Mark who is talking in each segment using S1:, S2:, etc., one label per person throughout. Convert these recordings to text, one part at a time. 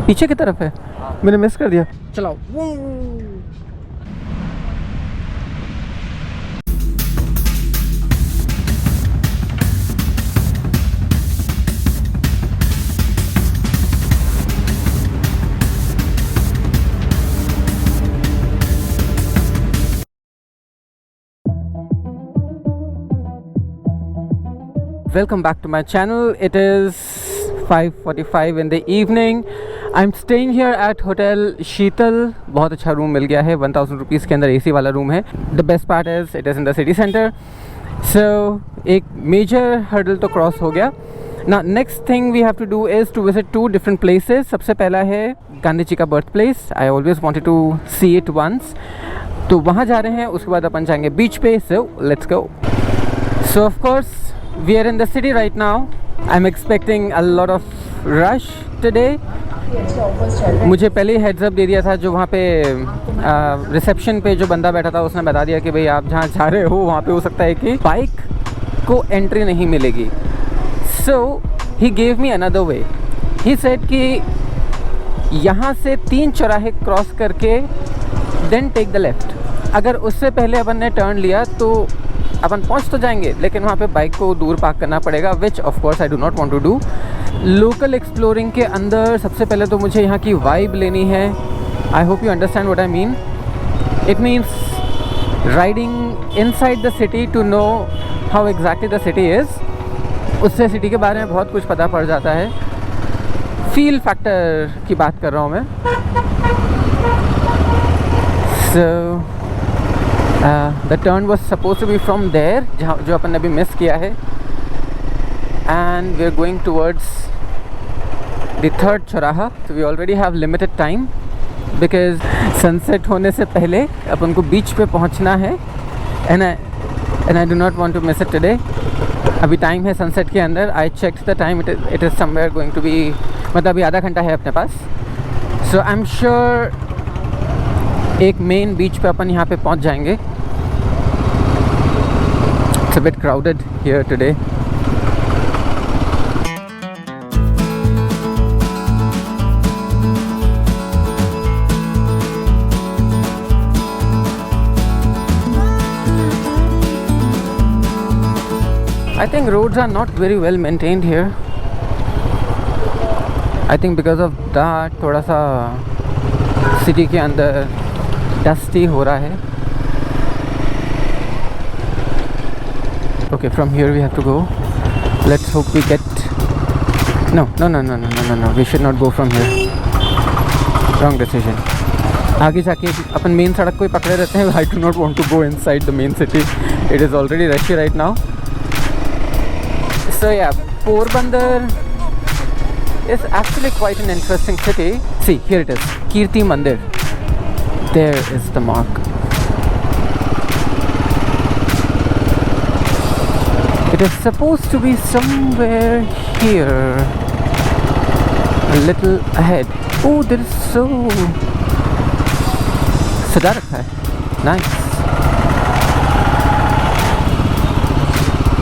S1: पीछे की तरफ है, मैंने मिस कर दिया। चलाओ। Welcome back to my channel. It is 5:45 in the evening. I'm staying here at Hotel Sheetal. बहुत अच्छा रूम मिल गया है, 1000 रुपीज़ के अंदर AC वाला रूम है। The best part is it is in the city center. So एक major hurdle तो cross हो गया. Now next thing we have to do is to visit two different places. सबसे पहला है गांधी जी का birth place. I always wanted to see it once. तो वहाँ जा रहे हैं, उसके बाद अपन जाएंगे बीच पे. So let's go. So of course we are in the city right now. I'm expecting a lot of rush today. मुझे पहले ही हेड्स अप दे दिया था, जो वहाँ पे रिसेप्शन पे जो बंदा बैठा था उसने बता दिया कि भाई आप जहाँ जा रहे हो वहाँ पे हो सकता है कि बाइक को एंट्री नहीं मिलेगी. So he gave me another way. He said कि यहाँ से 3 चौराहे क्रॉस करके then take the left. अगर उससे पहले अपन ने टर्न लिया तो अपन पहुंच तो जाएंगे, लेकिन वहाँ पे बाइक को दूर पार्क करना पड़ेगा, which of course I do not want to do. Local exploring के अंदर सबसे पहले तो मुझे यहाँ की वाइब लेनी है. I hope you understand what I mean. It means riding inside the city to know how exactly the city is. उससे सिटी के बारे में बहुत कुछ पता पड़ जाता है. फील फैक्टर की बात कर रहा हूँ मैं. सो the turn was supposed to be from there, जहाँ जो अपन ने अभी मिस किया है, and we are going towards the third चौराहा. So we already have limited time because sunset होने से पहले अपन को बीच पे पहुँचना है, and I do not want to miss it today. अभी टाइम है सनसेट के अंदर. I checked the time, it is somewhere going to be, मतलब अभी आधा घंटा है अपने पास. So I'm sure एक मेन बीच पे अपन यहाँ पे पहुँच जाएंगे. It's a bit crowded here today. I think roads are not very well maintained here. I think because of that थोड़ा सा सिटी के अंदर डस्टी हो रहा है. Okay, from here we have to go. Let's hope we get. No. We should not go from here. Wrong decision. आगे जाके अपन main सड़क को ही पकड़े रहते हैं. I do not want to go inside the main city. It is already rushy right now. So yeah, Porbandar is actually quite an interesting city. See, here it is. Kirti Mandir. There is the mark. It is supposed to be somewhere here, a little ahead. Oh, there is so सजा रखा है. Nice.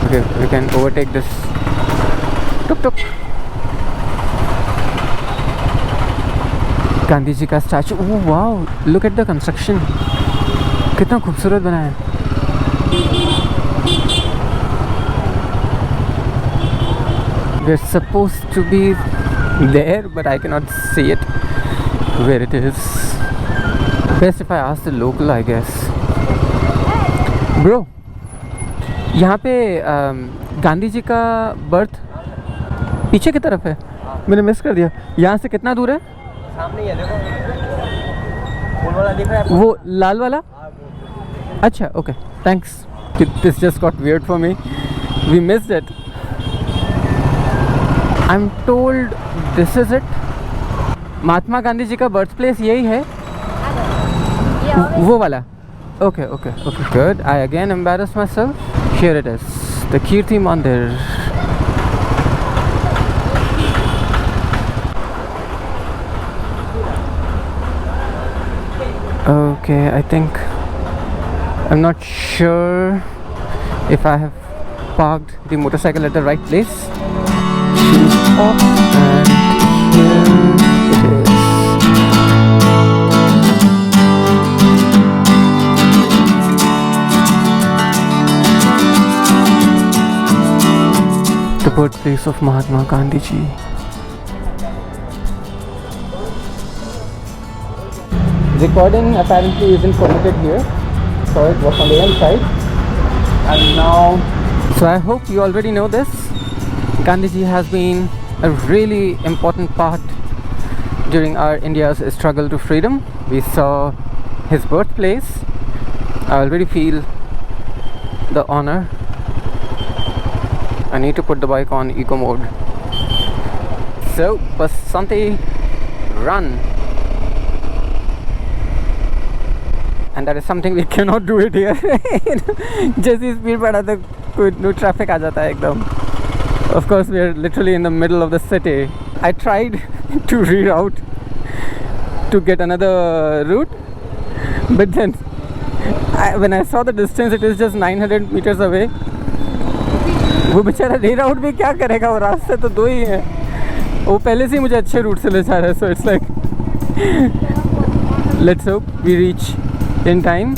S1: Okay, we can overtake this tuk-tuk. Gandhi ji का statue. Oh wow, look at the construction. कितना खूबसूरत बना है. We're supposed to be there, but I cannot see it where it is. Best if I ask the local, I guess. Bro, यहाँ पे गांधी जी का birth पीछे की तरफ है, मैंने मिस कर दिया. यहाँ से कितना दूर है? सामने ही है, देखो वो वाला दिख रहा है, वो लाल वाला. अच्छा, okay, thanks. This just got weird for me. We missed it. I'm told this is it. Mahatma Gandhi ji का बर्थ प्लेस यही है, वो वाला. Okay, good. I again embarrassed myself. Here it is, the Kirti Mandir. Okay, I think I'm not sure if I have parked the motorcycle at the right place. And here it is. the birthplace of Mahatma Gandhi ji. Recording apparently isn't permitted here, so it was on the inside. And now, so I hope you already know this. Gandhiji has been a really important part during our India's struggle to freedom. We saw his birthplace. I already feel the honor. I need to put the bike on eco mode. So, Basante, run. And that is something we cannot do it here. जैसी speed बढ़ा तो कोई traffic आ जाता है एकदम. Of course, we are literally in the middle of the city. I tried to reroute to get another route, but then when I saw the distance, it is just 900 meters away. वो बेचारा reroute भी क्या करेगा, वो रास्ते तो दो ही हैं. वो पहले से ही मुझे अच्छे रूट से ले जा रहा है, so it's like let's hope we reach in time.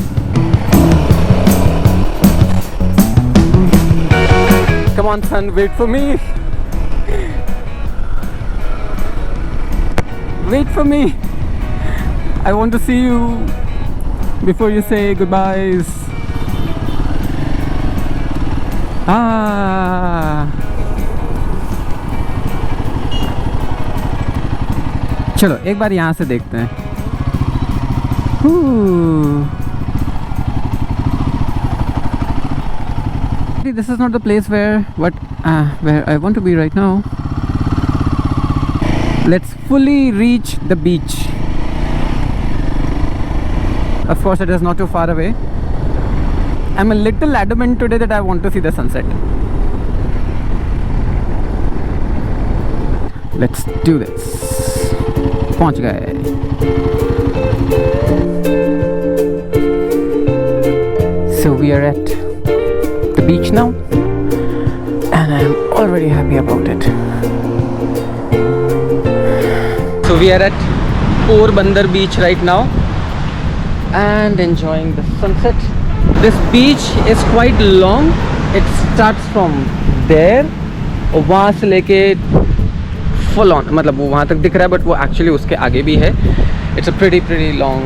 S1: Come on son, wait for me. Wait for me. I want to see you before you say goodbyes. चलो एक बार यहाँ से देखते हैं. This is not the place where I want to be right now. Let's fully reach the beach. Of course, it is not too far away. I'm a little adamant today that I want to see the sunset. Let's do this. पहुंच गए. So we are at the beach now, and I'm already happy about it. So we are at Porbandar beach right now and enjoying the sunset. This beach is quite long. It starts from there और वहाँ से लेके full on, मतलब वो वहाँ तक दिख रहा है, but वो actually उसके आगे भी है. It's a pretty long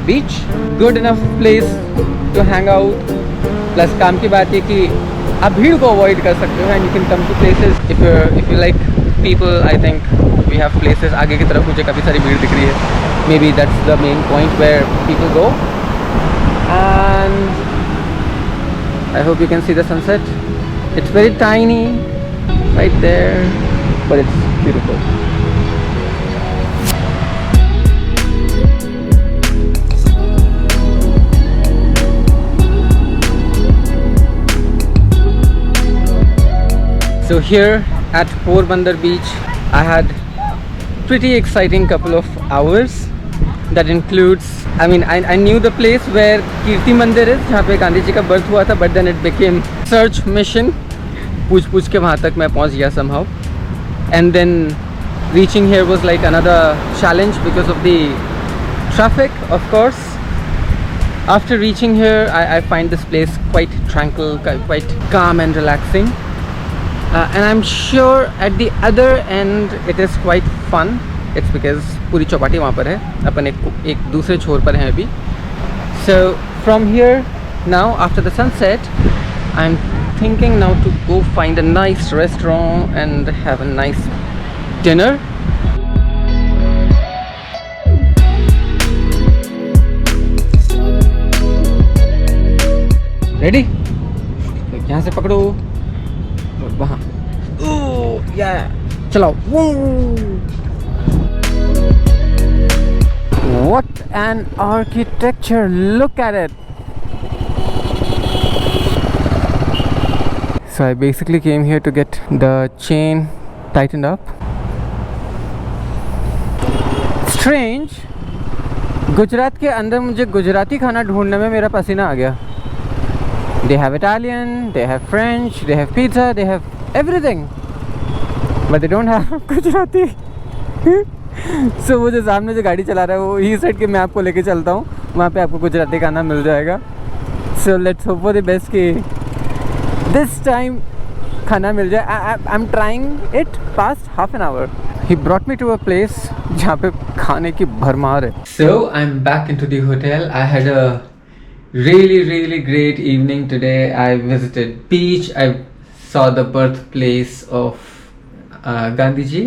S1: beach. Good enough place to hang out. Plus काम की बात ये कि आप भीड़ को avoid कर सकते हो and you can come to places if you like people. I think we have places. आगे की तरफ मुझे काफ़ी सारी भीड़ दिख रही है. Maybe that's the main point where people go. And I hope you can see the sunset. It's very tiny right there, but it's beautiful. So here at Porbandar beach, I had pretty exciting couple of hours. That includes, I mean, I knew the place where Kirti Mandir is, जहाँ पे गांधी जी का birth हुआ था, but then it became search mission. पूछ के वहाँ तक मैं पहुँच गया somehow. And then reaching here was like another challenge because of the traffic, of course. After reaching here, I find this place quite tranquil, quite calm and relaxing. And I'm sure at the other end it is quite fun. It's because पूरी चौपाटी वहाँ पर है, अपन एक दूसरे छोर पर हैं अभी. So from here now, after the sunset, I'm thinking now to go find a nice restaurant and have a nice dinner. Ready? यहाँ से पकड़ो और वहाँ. ओह या चलाओ. What an architecture, look at it. So I basically came here to get the chain tightened up. Strange, Gujarat के अंदर मुझे गुजराती खाना ढूंढने में मेरा पसीना आ गया. They have Italian, they have French, they have pizza, they have everything, but they don't have Gujarati. So वो जो सामने जो गाड़ी चला रहा है वो ही साइड के मैं आपको लेके चलता हूँ, वहाँ पे आपको गुजराती खाना मिल जाएगा. So let's hope for the best कि this time खाना मिल जाए. I'm trying it past half an hour. He brought me to a place जहाँ पे खाने की भरमार है. So I'm back into the hotel. I had a really great evening today. I visited beach. I saw the birthplace of Gandhiji.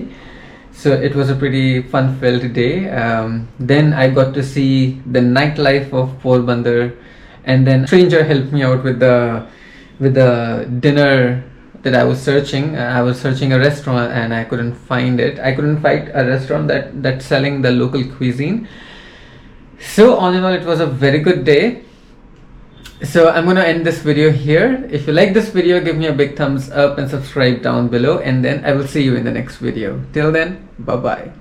S1: So it was a pretty fun-filled day. Then I got to see the nightlife of Porbandar, and then a stranger helped me out with the dinner that I was searching. I was searching a restaurant and I couldn't find it. I couldn't find a restaurant that's selling the local cuisine. So all in all, it was a very good day. So I'm gonna end this video here. If you like this video, give me a big thumbs up and subscribe down below, and then I will see you in the next video. Till then, bye bye.